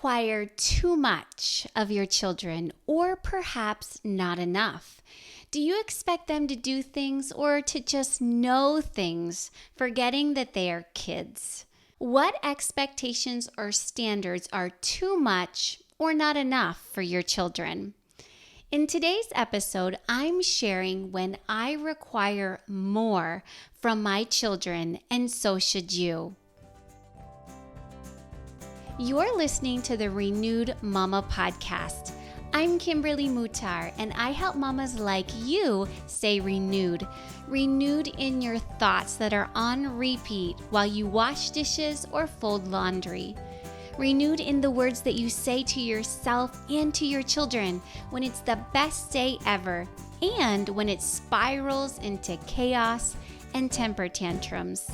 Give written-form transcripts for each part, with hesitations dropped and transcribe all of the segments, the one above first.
require too much of your children or perhaps not enough? Do you expect them to do things or to just know things, forgetting that they are kids? What expectations or standards are too much or not enough for your children? In today's episode, I'm sharing when I require more from my children, and so should you. You're listening to the Renewed Mama Podcast. I'm Kimberly Mutar, and I help mamas like you stay renewed. Renewed in your thoughts that are on repeat while you wash dishes or fold laundry. Renewed in the words that you say to yourself and to your children when it's the best day ever and when it spirals into chaos and temper tantrums.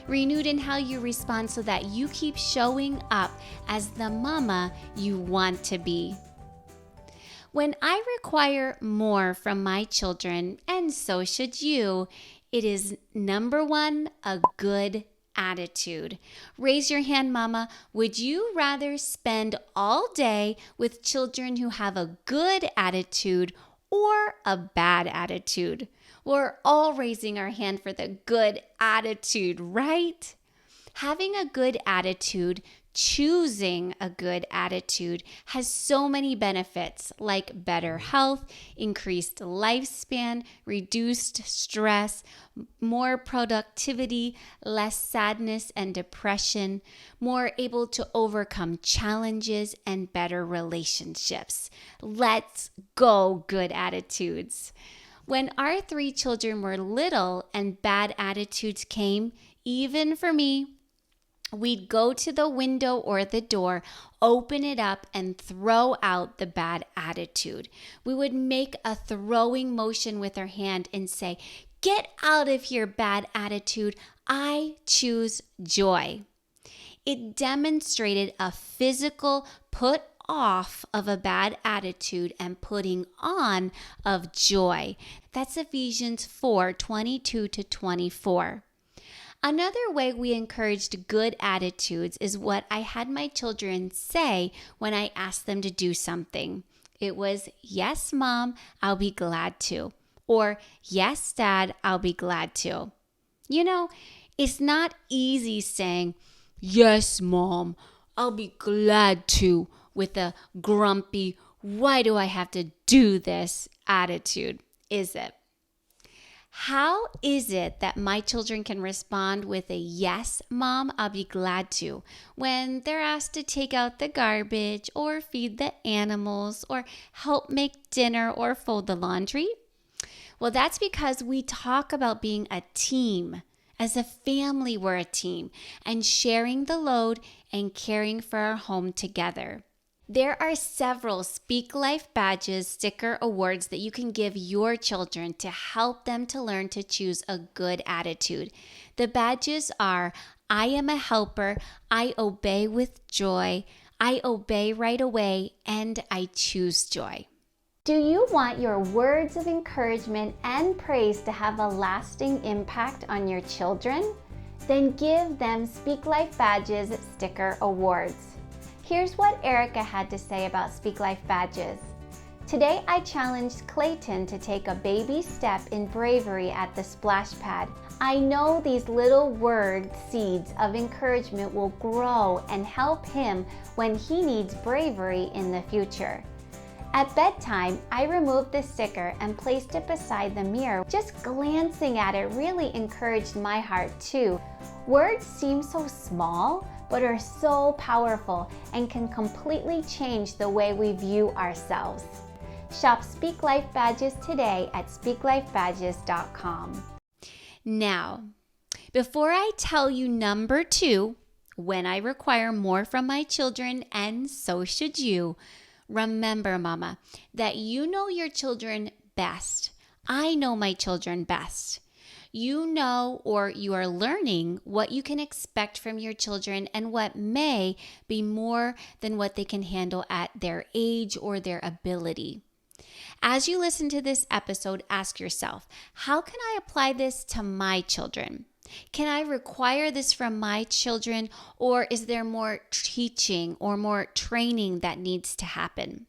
Renewed in how you respond so that you keep showing up as the mama you want to be. When I require more from my children, and so should you, it is number one, a good attitude. Raise your hand, mama. Would you rather spend all day with children who have a good attitude or a bad attitude? We're all raising our hand for the good attitude, right? Having a good attitude, choosing a good attitude has so many benefits like better health, increased lifespan, reduced stress, more productivity, less sadness and depression, more able to overcome challenges, and better relationships. Let's go, good attitudes. When our 3 children were little and bad attitudes came, even for me, we'd go to the window or the door, open it up, and throw out the bad attitude. We would make a throwing motion with our hand and say, "Get out of here, bad attitude. I choose joy." It demonstrated a physical put off of a bad attitude and putting on of joy. That's Ephesians 4:22-24. Another way we encouraged good attitudes is what I had my children say when I asked them to do something. It was, "Yes, Mom, I'll be glad to." Or, "Yes, Dad, I'll be glad to." You know, it's not easy saying, "Yes, Mom, I'll be glad to," with a grumpy, "Why do I have to do this?" attitude, is it? How is it that my children can respond with a "Yes, Mom, I'll be glad to" when they're asked to take out the garbage or feed the animals or help make dinner or fold the laundry? Well, that's because we talk about being a team. As a family, we're a team and sharing the load and caring for our home together. There are several Speak Life Badges sticker awards that you can give your children to help them to learn to choose a good attitude. The badges are I am a helper, I obey with joy, I obey right away, and I choose joy. Do you want your words of encouragement and praise to have a lasting impact on your children? Then give them Speak Life Badges sticker awards. Here's what Erica had to say about Speak Life Badges. "Today I challenged Clayton to take a baby step in bravery at the splash pad. I know these little word seeds of encouragement will grow and help him when he needs bravery in the future. At bedtime, I removed the sticker and placed it beside the mirror. Just glancing at it really encouraged my heart too. Words seem so small, but are so powerful and can completely change the way we view ourselves." Shop Speak Life Badges today at speaklifebadges.com. Now, before I tell you number 2, when I require more from my children, and so should you, remember, Mama, that you know your children best. I know my children best. You know, or you are learning what you can expect from your children and what may be more than what they can handle at their age or their ability. As you listen to this episode, ask yourself, how can I apply this to my children? Can I require this from my children, or is there more teaching or more training that needs to happen?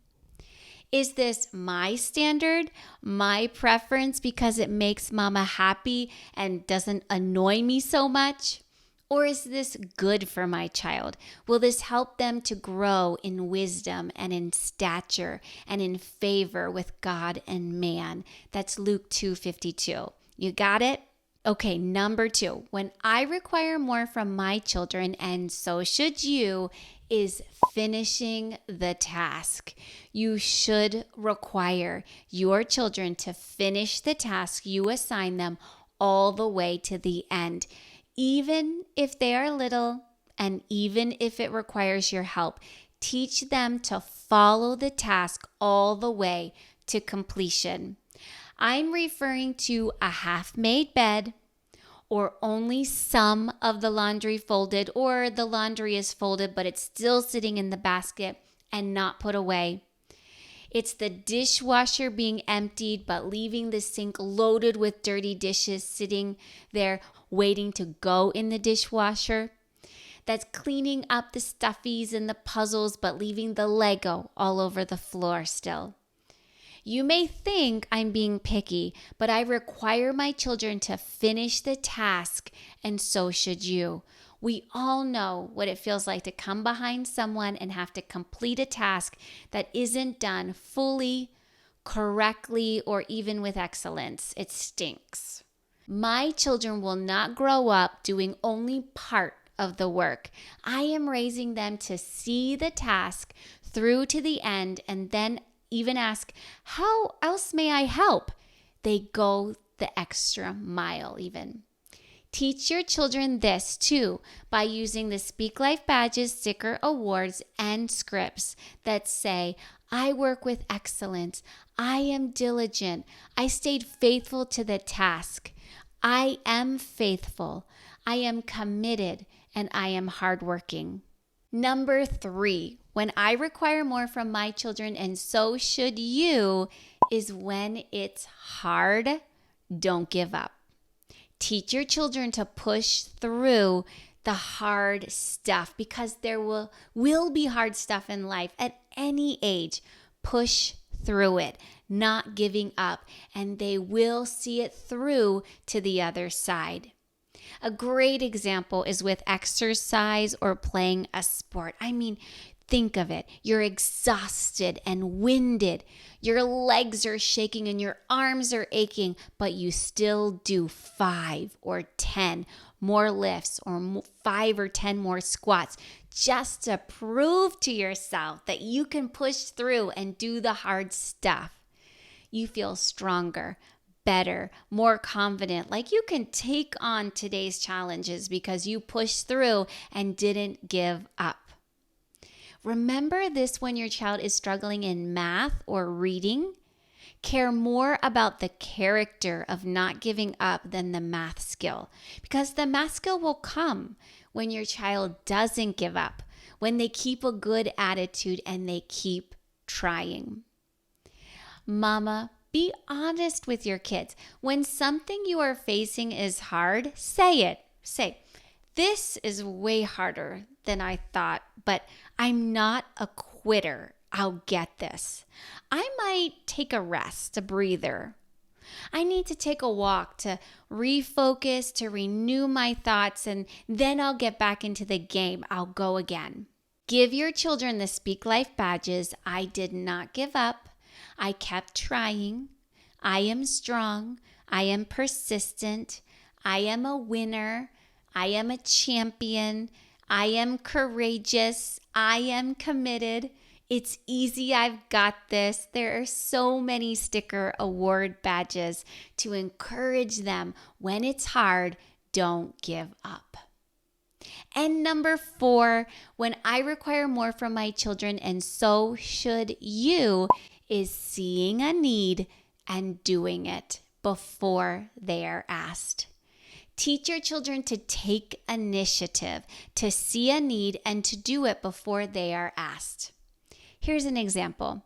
Is this my standard, my preference because it makes mama happy and doesn't annoy me so much? Or is this good for my child? Will this help them to grow in wisdom and in stature and in favor with God and man? That's Luke 2:52. You got it? Okay, number 2, when I require more from my children, and so should you, is finishing the task. You should require your children to finish the task you assign them all the way to the end, even if they are little and even if it requires your help. Teach them to follow the task all the way to completion. I'm referring to a half-made bed, or only some of the laundry folded, or the laundry is folded but it's still sitting in the basket and not put away. It's the dishwasher being emptied but leaving the sink loaded with dirty dishes sitting there waiting to go in the dishwasher. That's cleaning up the stuffies and the puzzles but leaving the Lego all over the floor still. You may think I'm being picky, but I require my children to finish the task, and so should you. We all know what it feels like to come behind someone and have to complete a task that isn't done fully, correctly, or even with excellence. It stinks. My children will not grow up doing only part of the work. I am raising them to see the task through to the end and then even ask, how else may I help? They go the extra mile even. Teach your children this too by using the Speak Life Badges, sticker awards, and scripts that say, I work with excellence. I am diligent. I stayed faithful to the task. I am faithful. I am committed, and I am hardworking. Number 3, when I require more from my children, and so should you, is when it's hard, don't give up. Teach your children to push through the hard stuff, because there will be hard stuff in life at any age. Push through it, not giving up, and they will see it through to the other side. A great example is with exercise or playing a sport. I mean, think of it. You're exhausted and winded. Your legs are shaking and your arms are aching, but you still do 5 or 10 more lifts or 5 or 10 more squats just to prove to yourself that you can push through and do the hard stuff. You feel stronger, better, more confident, like you can take on today's challenges because you pushed through and didn't give up. Remember this when your child is struggling in math or reading. Care more about the character of not giving up than the math skill, because the math skill will come when your child doesn't give up, when they keep a good attitude and they keep trying. Mama, be honest with your kids. When something you are facing is hard, say it. Say, this is way harder than I thought, but I'm not a quitter. I'll get this. I might take a rest, a breather. I need to take a walk to refocus, to renew my thoughts, and then I'll get back into the game. I'll go again. Give your children the Speak Life badges. I did not give up. I kept trying. I am strong. I am persistent. I am a winner. I am a champion. I am courageous. I am committed. It's easy. I've got this. There are so many sticker award badges to encourage them when it's hard. Don't give up. And number 4, when I require more from my children, and so should you, is seeing a need and doing it before they are asked. Teach your children to take initiative, to see a need, and to do it before they are asked. Here's an example.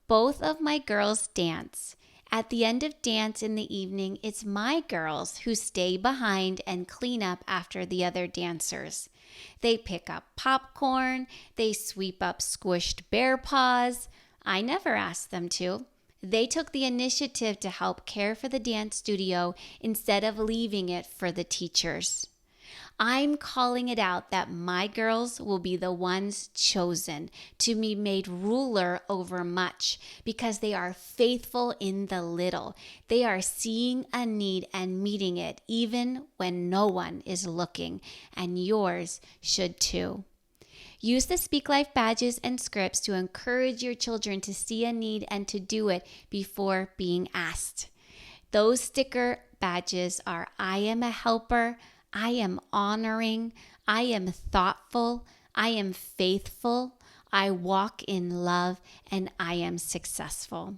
Both of my girls dance. At the end of dance in the evening, it's my girls who stay behind and clean up after the other dancers. They pick up popcorn, they sweep up squished bear paws. I never asked them to. They took the initiative to help care for the dance studio instead of leaving it for the teachers. I'm calling it out that my girls will be the ones chosen to be made ruler over much because they are faithful in the little. They are seeing a need and meeting it even when no one is looking, and yours should too. Use the Speak Life badges and scripts to encourage your children to see a need and to do it before being asked. Those sticker badges are I am a helper, I am honoring, I am thoughtful, I am faithful, I walk in love, and I am successful.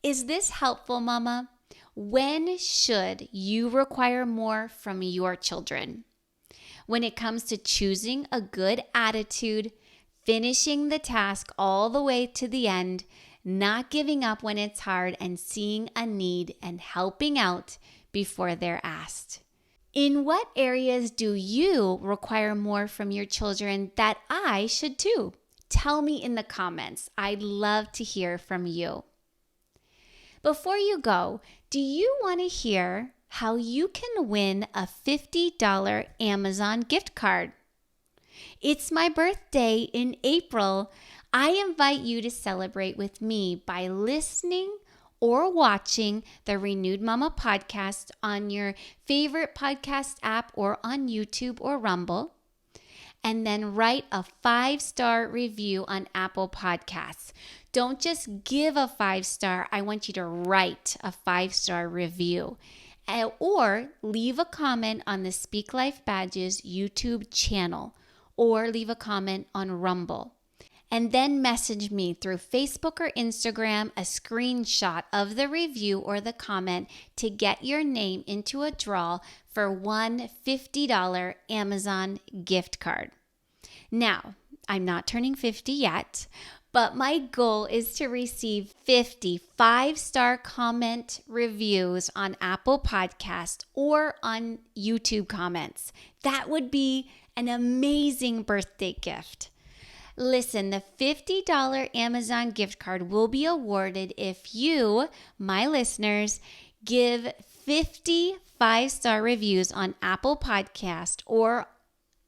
Is this helpful, Mama? When should you require more from your children? When it comes to choosing a good attitude, finishing the task all the way to the end, not giving up when it's hard, and seeing a need and helping out before they're asked. In what areas do you require more from your children that I should too? Tell me in the comments. I'd love to hear from you. Before you go, do you want to hear how you can win a $50 Amazon gift card? It's my birthday in April. I invite you to celebrate with me by listening or watching the Renewed Mama podcast on your favorite podcast app or on YouTube or Rumble. And then write a 5-star review on Apple Podcasts. Don't just give a 5-star. I want you to write a 5-star review. Or leave a comment on the Speak Life Badges YouTube channel. Or leave a comment on Rumble. And then message me through Facebook or Instagram a screenshot of the review or the comment to get your name into a draw for one $50 Amazon gift card. Now, I'm not turning 50 yet, but my goal is to receive 50 5-star comment reviews on Apple Podcast or on YouTube comments. That would be an amazing birthday gift. Listen, the $50 Amazon gift card will be awarded if you, my listeners, give 50 5-star reviews on Apple Podcast or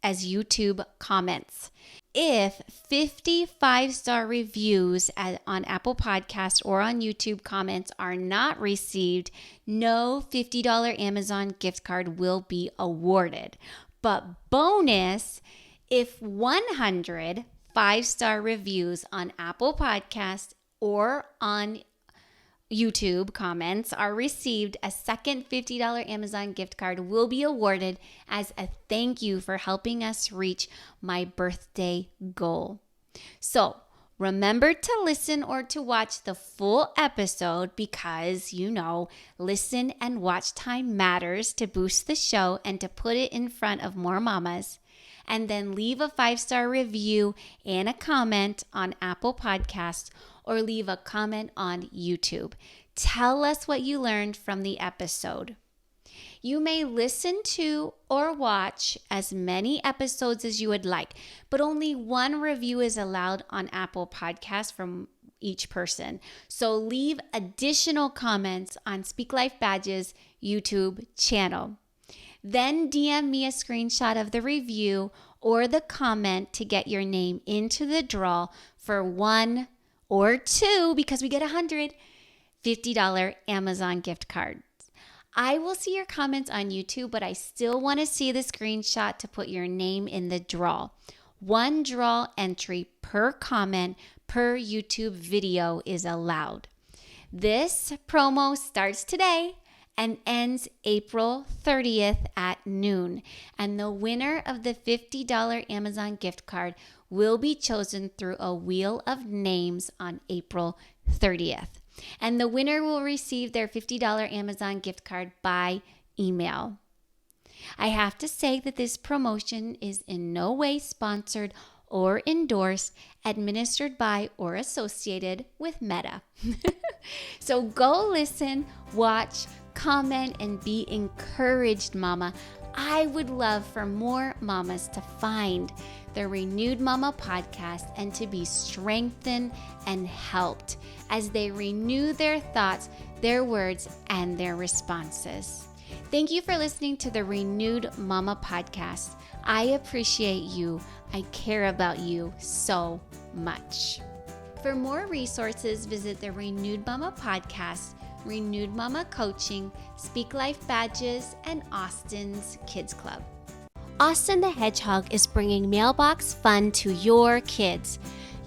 as YouTube comments. If 50 5-star reviews on Apple Podcast or on YouTube comments are not received, no $50 Amazon gift card will be awarded. But bonus, if 100 5-star reviews on Apple Podcast or on YouTube comments are received, a second $50 Amazon gift card will be awarded as a thank you for helping us reach my birthday goal. So remember to listen or to watch the full episode because, listen and watch time matters to boost the show and to put it in front of more mamas. And then leave a 5-star review and a comment on Apple Podcasts or leave a comment on YouTube. Tell us what you learned from the episode. You may listen to or watch as many episodes as you would like, but only one review is allowed on Apple Podcasts from each person. So leave additional comments on Speak Life Badges YouTube channel. Then DM me a screenshot of the review or the comment to get your name into the draw for one or two, because we get 100, $50 Amazon gift cards. I will see your comments on YouTube, but I still want to see the screenshot to put your name in the draw. One draw entry per comment per YouTube video is allowed. This promo starts today and ends April 30th at noon. And the winner of the $50 Amazon gift card will be chosen through a wheel of names on April 30th. And the winner will receive their $50 Amazon gift card by email. I have to say that this promotion is in no way sponsored or endorsed, administered by, or associated with Meta. So go listen, watch, comment, and be encouraged, Mama. I would love for more mamas to find the Renewed Mama podcast and to be strengthened and helped as they renew their thoughts, their words, and their responses. Thank you for listening to the Renewed Mama podcast. I appreciate you. I care about you so much. For more resources, visit the Renewed Mama podcast, Renewed Mama Coaching, Speak Life Badges, and Austin's Kids Club. Austin the Hedgehog is bringing mailbox fun to your kids.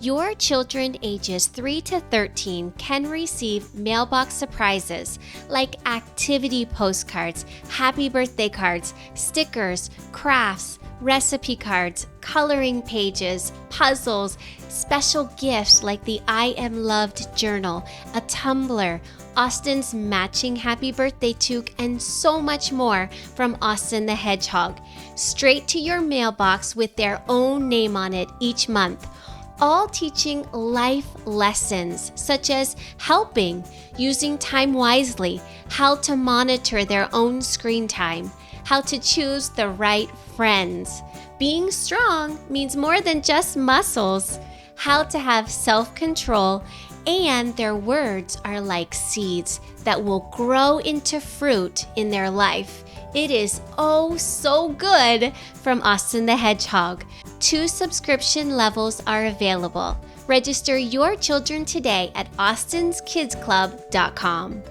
Your children ages 3 to 13 can receive mailbox surprises like activity postcards, happy birthday cards, stickers, crafts, recipe cards, coloring pages, puzzles, special gifts like the I Am Loved journal, a tumbler, Austin's matching happy birthday toque, and so much more from Austin the Hedgehog, straight to your mailbox with their own name on it each month. All teaching life lessons such as helping, using time wisely, how to monitor their own screen time, how to choose the right friends. Being strong means more than just muscles, how to have self-control, and their words are like seeds that will grow into fruit in their life. It is oh so good from Austin the Hedgehog. 2 subscription levels are available. Register your children today at austinskidsclub.com.